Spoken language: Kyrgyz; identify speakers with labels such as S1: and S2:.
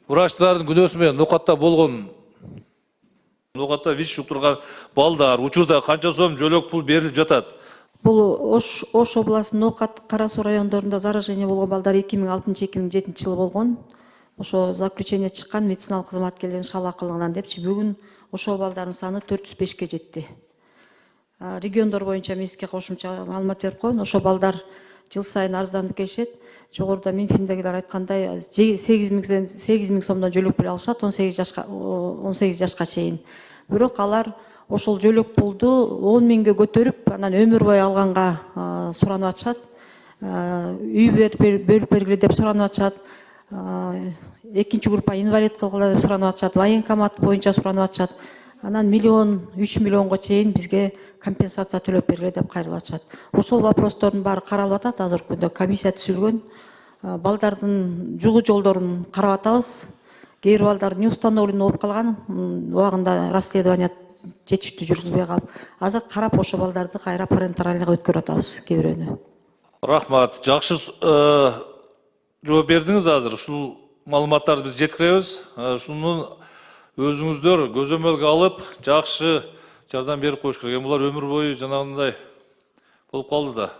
S1: Врачтардын күнөөсү менен ноокатта болгон, ноокатта ВИЧ жуктурган балдар учурда канча сом жөлөк пул берилип жатат?
S2: Бул Ош областынын Ноокат, Кара Суу райондорунда заражение болгон балдар 2006-2007 жылы болгон. Ошо заключение чыккан медициналык кызматкерлердин шалакылыгынан депчи бүгүн ошол балдардын саны 405ке жетти. Региондор боюнча мен сизге кошумча маалымат берип коеюн. Ошо балдар жыл сайын арызданып келишет. Жогоруда Минфиндегилер айткандай 8 миң сомдон жөлөк пул алышат 18 жашка чейин. Бирок алар ошол жөлөк пулду 10 миңге көтөрүп, анан өмүр бою алганга суранып атышат. Үй бөлүп бергиле деп суранып атышат. Экинчи группа инвалид кылгыла деп суранып атышат. Военкомат боюнча суранып атышат. Анан 3 миллионго чейин бизге компенсация төлөп бергиле деп кайрылып атышат. Ошол вопростордун баары каралып атат. Азыркы күндө комиссия түзүлгөн. Балдардын жугу жолдорун карап атабыз. Кээ бир балдар неустановленный болуп калган, убагында расследование жетиштүү жүргүзбөй калып. Азыр карап ошо балдарды кайра парентеральныйга өткөрүп атабыз кээ бирөөнү.
S1: Рахмат. Жакшы жооп бердиңиз. Азыр ушул маалыматтарды биз жеткиребиз. Ушуну өзүңүздөр көзөмөлгө алып, жакшы жардам берип коюш керек. Булар өмүр бою жанагындай болуп калды да.